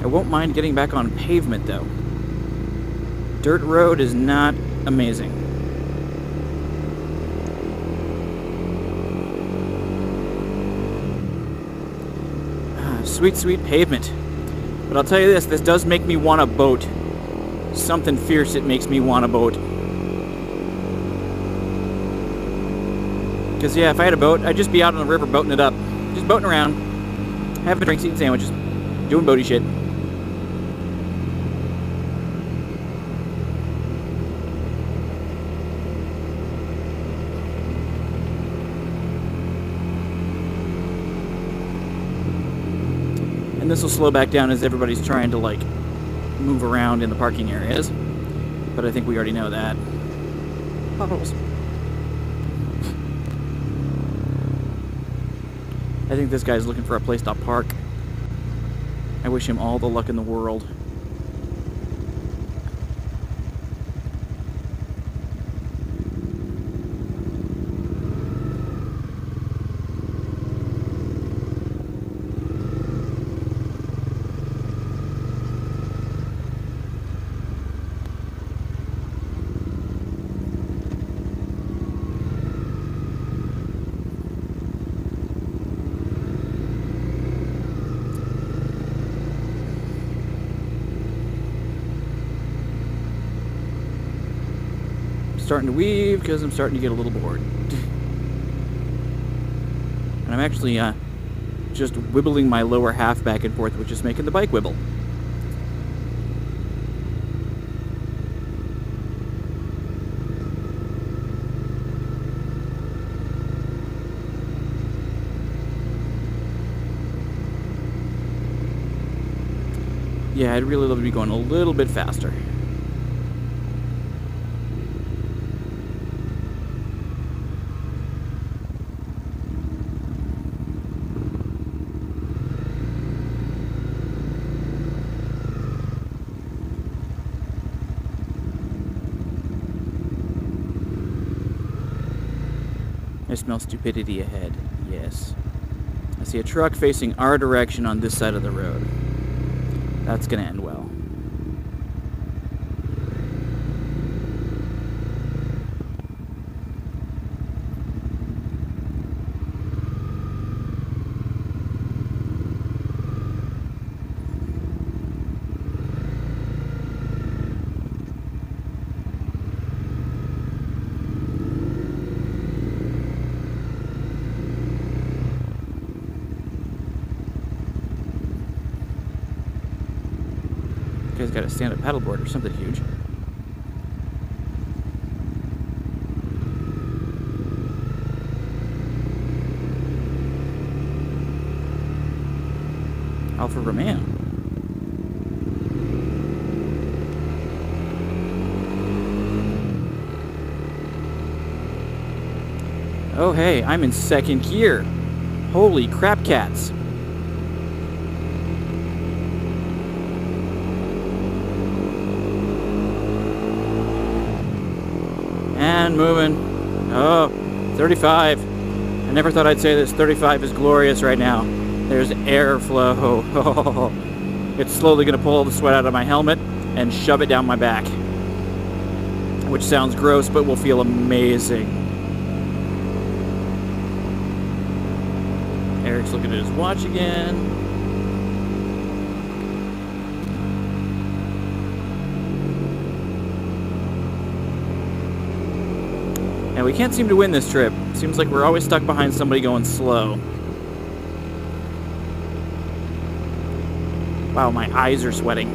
I won't mind getting back on pavement though. Dirt road is not amazing. Sweet, sweet pavement. But I'll tell you this does make me want a boat. Something fierce it makes me want a boat. Because, yeah, if I had a boat, I'd just be out on the river boating it up. Just boating around. Having drinks, eating sandwiches. Doing boaty shit. And this will slow back down as everybody's trying to, like, move around in the parking areas. But I think we already know that. Potholes. I think this guy's looking for a place to park. I wish him all the luck in the world. Starting to weave because I'm starting to get a little bored. And I'm actually just wibbling my lower half back and forth, which is making the bike wibble. Yeah, I'd really love to be going a little bit faster. I smell stupidity ahead. Yes. I see a truck facing our direction on this side of the road. That's gonna end well. You guys got a stand-up paddleboard or something huge. Alpha Romeo. Oh hey, I'm in second gear. Holy crap cats. And moving. Oh, 35. I never thought I'd say this. 35 is glorious right now. There's airflow. Oh, it's slowly going to pull the sweat out of my helmet and shove it down my back. Which sounds gross, but will feel amazing. Eric's looking at his watch again. And we can't seem to win this trip. Seems like we're always stuck behind somebody going slow. Wow, my eyes are sweating.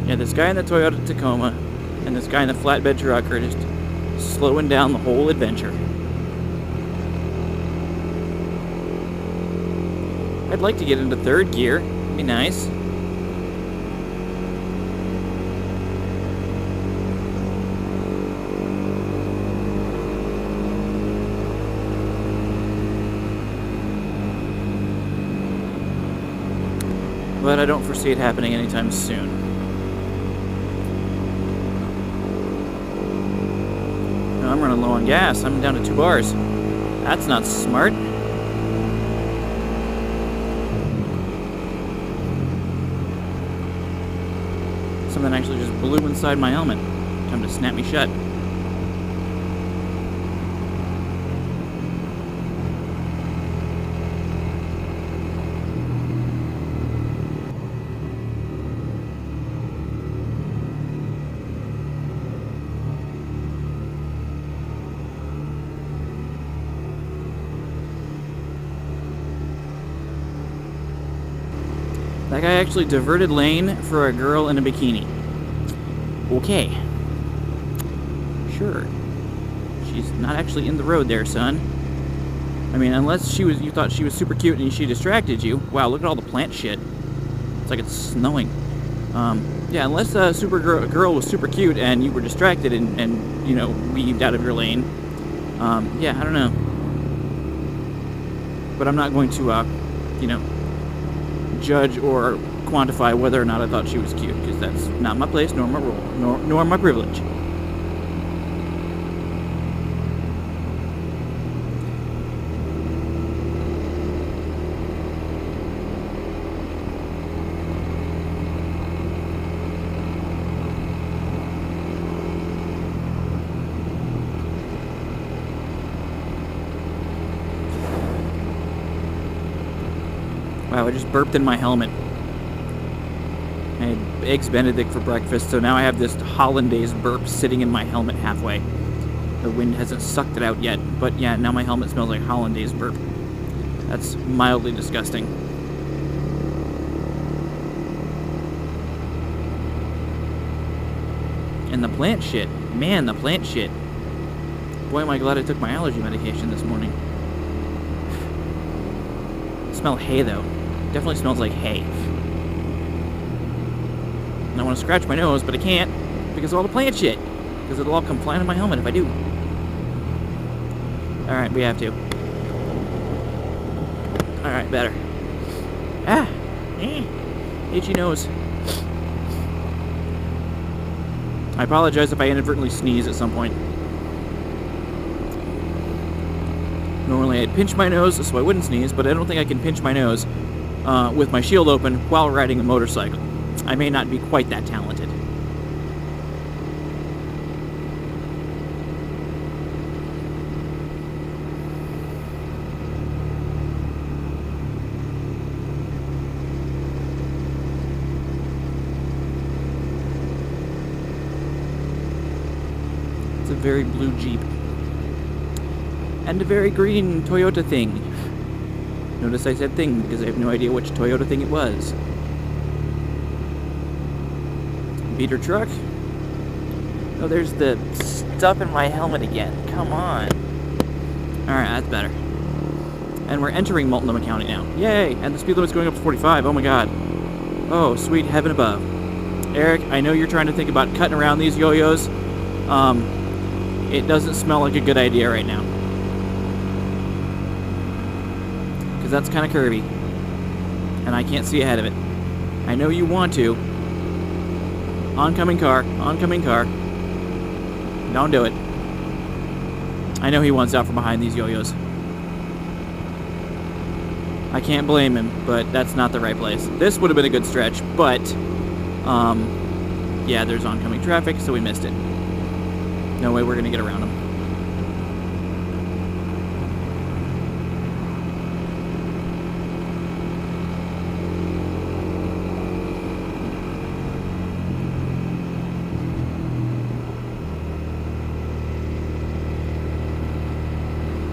Yeah, this guy in the Toyota Tacoma and this guy in the flatbed truck are just slowing down the whole adventure. I'd like to get into third gear. It'd be nice. But I don't foresee it happening anytime soon. No, I'm running low on gas. I'm down to 2 bars. That's not smart. Something actually just blew inside my helmet. Time to snap me shut. That guy actually diverted lane for a girl in a bikini. Okay. Sure. She's not actually in the road there, son. I mean, unless you thought she was super cute and she distracted you. Wow, look at all the plant shit. It's like it's snowing. Yeah, unless girl was super cute and you were distracted and you know, weaved out of your lane. Yeah, I don't know. But I'm not going to, you know, judge or quantify whether or not I thought she was cute, because that's not my place, nor my role, nor my privilege. Wow, I just burped in my helmet. I had Eggs Benedict for breakfast, so now I have this hollandaise burp sitting in my helmet halfway. The wind hasn't sucked it out yet, but yeah, now my helmet smells like hollandaise burp. That's mildly disgusting. And the plant shit. Man, the plant shit. Boy, am I glad I took my allergy medication this morning. Smell hay, though. Definitely smells like hay. And I want to scratch my nose, but I can't because of all the plant shit. Because it'll all come flying in my helmet if I do. Alright, we have to. Alright, better. Ah! Itchy nose. I apologize if I inadvertently sneeze at some point. Normally I'd pinch my nose so I wouldn't sneeze, but I don't think I can pinch my nose with my shield open while riding a motorcycle. I may not be quite that talented. It's a very blue Jeep. And a very green Toyota thing. Notice I said thing because I have no idea which Toyota thing it was. Beater truck. Oh, there's the stuff in my helmet again. Come on. Alright, that's better. And we're entering Multnomah County now. Yay! And the speed limit's going up to 45. Oh my god. Oh, sweet heaven above. Eric, I know you're trying to think about cutting around these yo-yos. It doesn't smell like a good idea right now. Because that's kind of curvy. And I can't see ahead of it. I know you want to. Oncoming car. Oncoming car. Don't do it. I know he wants out from behind these yo-yos. I can't blame him, but that's not the right place. This would have been a good stretch, but yeah, there's oncoming traffic, so we missed it. No way we're gonna get around him.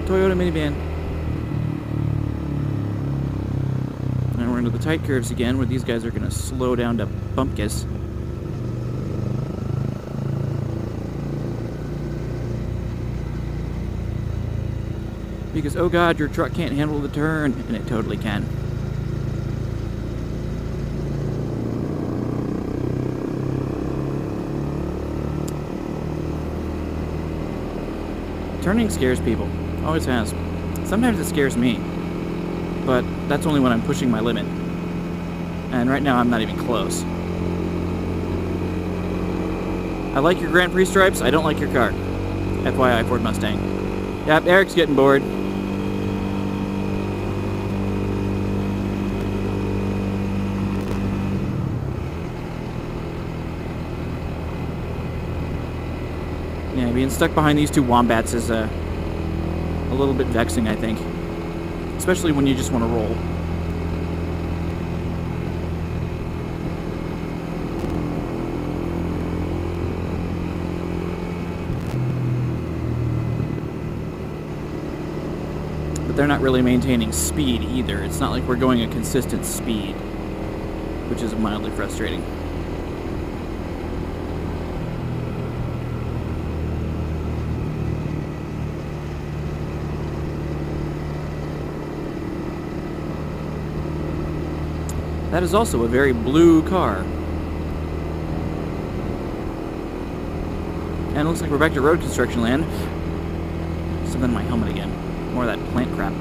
Toyota minivan. And we're into the tight curves again, where these guys are going to slow down to bumpkiss. Because, oh god, your truck can't handle the turn. And it totally can. Turning scares people. Always has. Sometimes it scares me. But that's only when I'm pushing my limit. And right now I'm not even close. I like your Grand Prix stripes. I don't like your car. FYI, Ford Mustang. Yep, Eric's getting bored. Yeah, being stuck behind these two wombats is a little bit vexing, I think. Especially when you just want to roll. But they're not really maintaining speed either. It's not like we're going a consistent speed, which is mildly frustrating. That is also a very blue car. And it looks like we're back to road construction land. Something in my helmet again. More of that plant crap.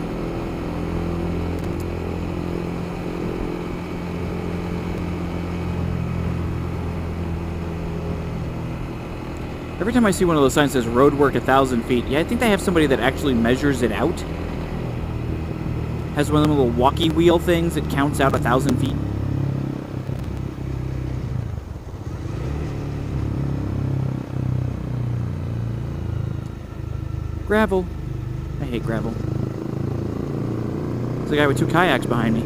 Every time I see one of those signs that says road work 1,000 feet, yeah, I think they have somebody that actually measures it out. Has one of them little walkie wheel things that counts out 1,000 feet. Gravel. I hate gravel. There's a guy with 2 kayaks behind me.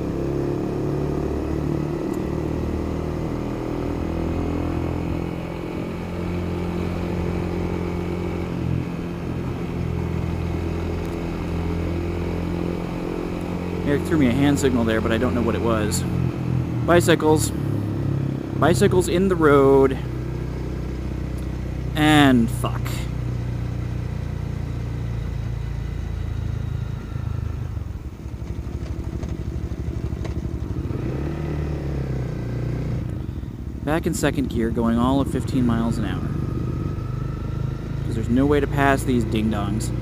Eric threw me a hand signal there, but I don't know what it was. Bicycles. Bicycles in the road. And fuck. Back in second gear, going all of 15 miles an hour. Because there's no way to pass these ding-dongs.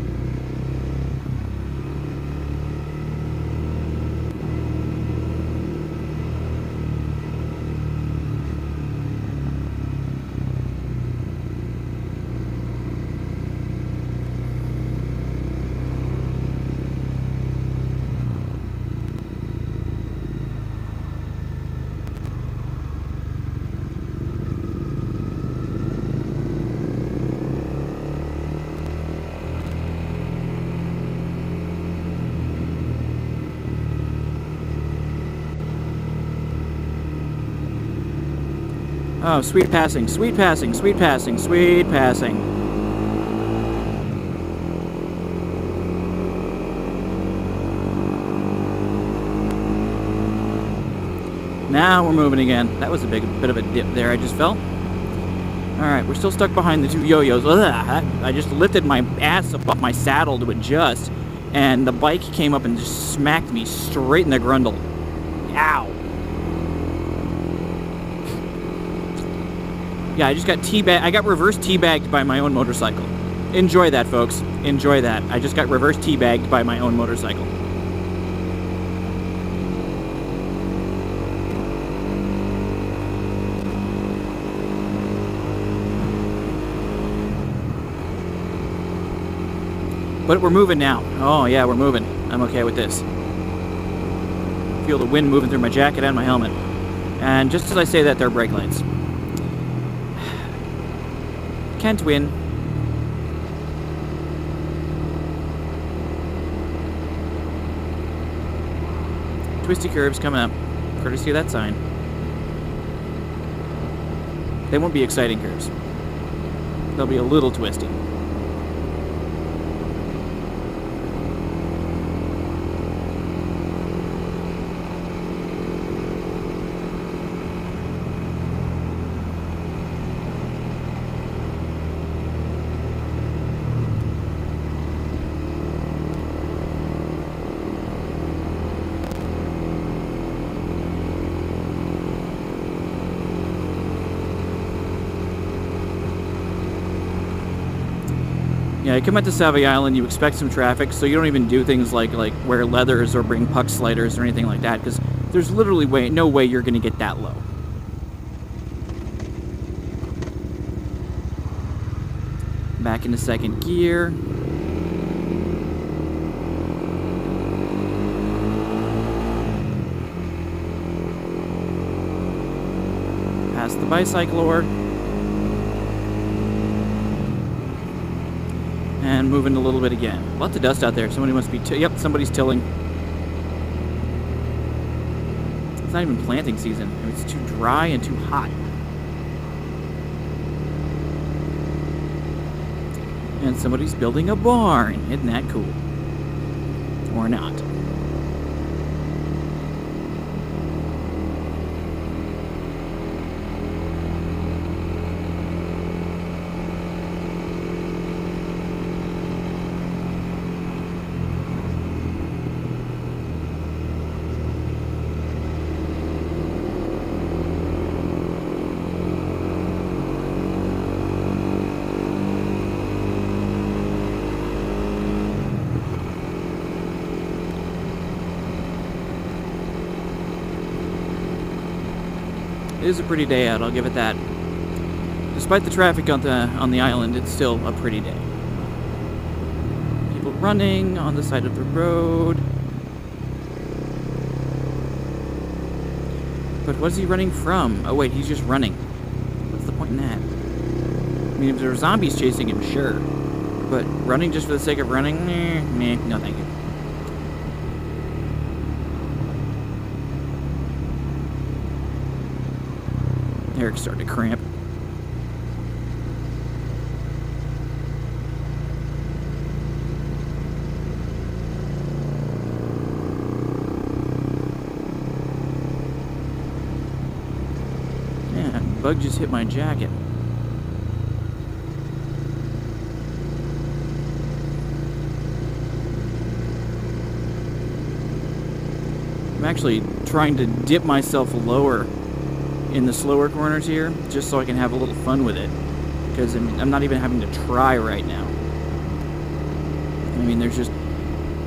Oh, sweet passing, sweet passing, sweet passing, sweet passing. Now we're moving again. That was a bit of a dip there I just felt. Alright, we're still stuck behind the 2 yo-yos. Ugh, I just lifted my ass above my saddle to adjust, and the bike came up and just smacked me straight in the grundle. Ow. Yeah, I just got I got reverse teabagged by my own motorcycle. Enjoy that, folks. Enjoy that. I just got reverse teabagged by my own motorcycle. But we're moving now. Oh, yeah, we're moving. I'm okay with this. Feel the wind moving through my jacket and my helmet. And just as I say that, there are brake lights. Can't win. Twisty curves coming up, courtesy of that sign. They won't be exciting curves. They'll be a little twisty. Yeah, you come out to Sauvie Island, you expect some traffic, so you don't even do things like wear leathers or bring puck sliders or anything like that, because there's literally no way you're going to get that low. Back into second gear. Past the bicyclor. And moving a little bit again. Lots of dust out there. Somebody must be... Yep, somebody's tilling. It's not even planting season. I mean, it's too dry and too hot. And somebody's building a barn. Isn't that cool? Or not. It is a pretty day out, I'll give it that. Despite the traffic on the island, it's still a pretty day. People running on the side of the road. But what's he running from? Oh wait, he's just running. What's the point in that? I mean, if there were zombies chasing him, sure. But running just for the sake of running? Meh, no thank you. Eric's starting to cramp. Yeah, bug just hit my jacket. I'm actually trying to dip myself lower in the slower corners here, just so I can have a little fun with it. Because I'm not even having to try right now. I mean, there's just,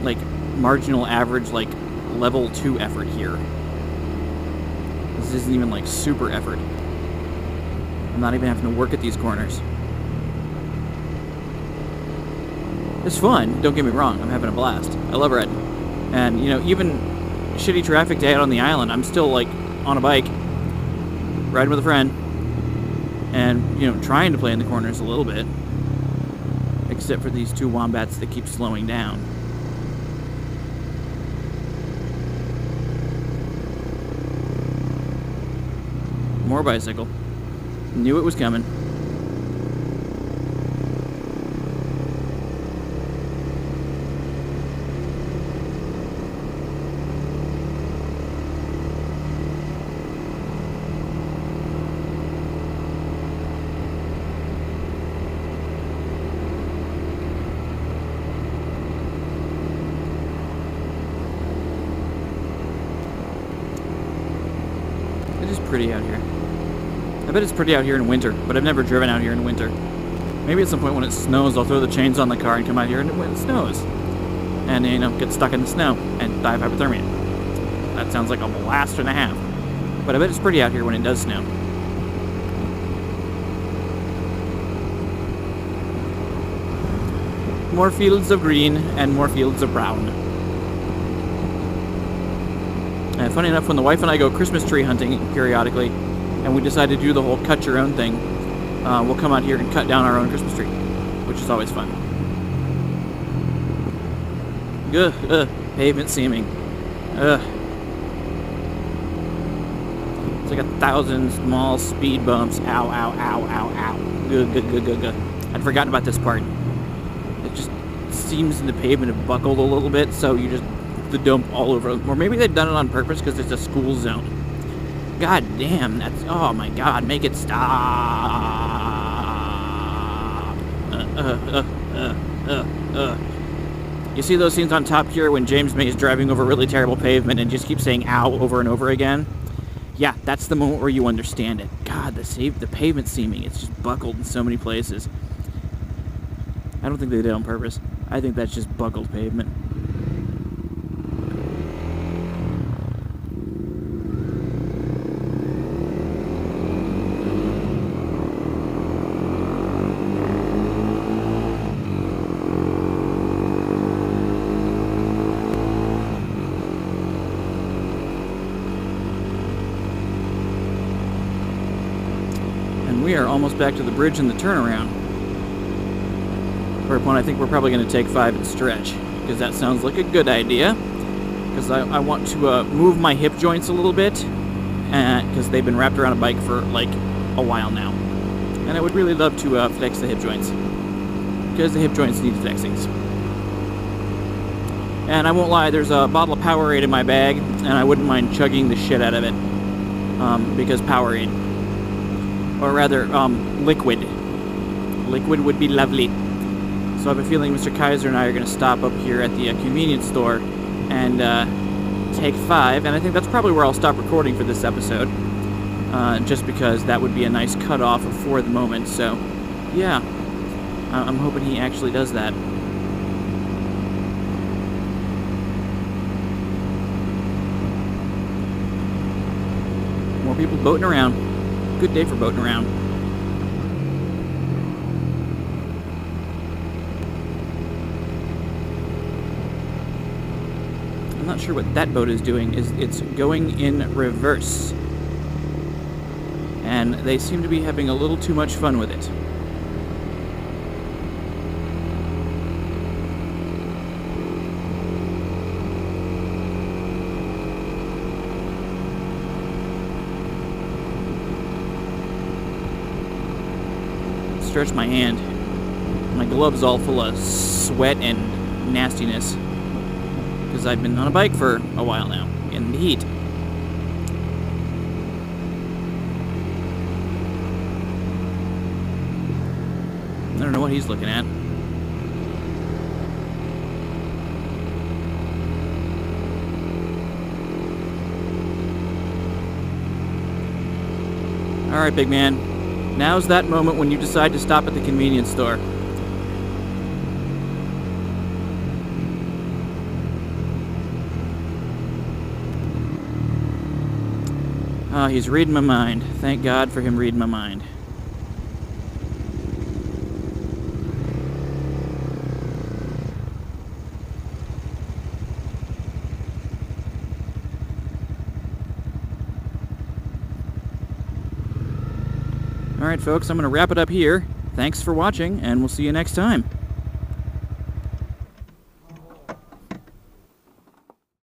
like, marginal average, like, level 2 effort here. This isn't even, like, super effort. I'm not even having to work at these corners. It's fun, don't get me wrong, I'm having a blast. I love riding. And, you know, even shitty traffic day out on the island, I'm still, like, on a bike, riding with a friend, and, you know, trying to play in the corners a little bit, except for these two wombats that keep slowing down. More bicycle. Knew it was coming. It is pretty out here. I bet it's pretty out here in winter, but I've never driven out here in winter. Maybe at some point when it snows, I'll throw the chains on the car and come out here when it snows. And, you know, get stuck in the snow and die of hypothermia. That sounds like a blast and a half. But I bet it's pretty out here when it does snow. More fields of green and more fields of brown. And funny enough, when the wife and I go Christmas tree hunting periodically, and we decide to do the whole cut your own thing, we'll come out here and cut down our own Christmas tree, which is always fun. Pavement seaming. It's like 1,000 small speed bumps. Ow, ow, ow, ow, ow. I'd forgotten about this part. It just seams in the pavement and buckled a little bit, so you just the dump all over. Or maybe they've done it on purpose because it's a school zone. God damn, that's... Oh my god, make it stop. You see those scenes on Top Gear when James May is driving over really terrible pavement and just keeps saying ow over and over again? Yeah, that's the moment where you understand it. God, the pavement seaming, it's just buckled in so many places. I don't think they did it on purpose. I think that's just buckled pavement. We are almost back to the bridge and the turnaround. Whereupon I think we're probably going to take 5 and stretch, because that sounds like a good idea. Because I want to move my hip joints a little bit, because they've been wrapped around a bike for like a while now. And I would really love to flex the hip joints, because the hip joints need flexings. And I won't lie, there's a bottle of Powerade in my bag, and I wouldn't mind chugging the shit out of it, because Powerade. Or rather, liquid. Liquid would be lovely. So I have a feeling Mr. Kaiser and I are going to stop up here at the convenience store and take 5. And I think that's probably where I'll stop recording for this episode. Just because that would be a nice cutoff for the moment. So, yeah. I'm hoping he actually does that. More people boating around. Good day for boating around. I'm not sure what that boat is doing. It's going in reverse. And they seem to be having a little too much fun with it. Stretch my hand. My glove's all full of sweat and nastiness because I've been on a bike for a while now in the heat. I don't know what he's looking at. All right, big man. Now's that moment when you decide to stop at the convenience store. Oh, he's reading my mind. Thank God for him reading my mind. Alright folks, I'm going to wrap it up here. Thanks for watching, and we'll see you next time.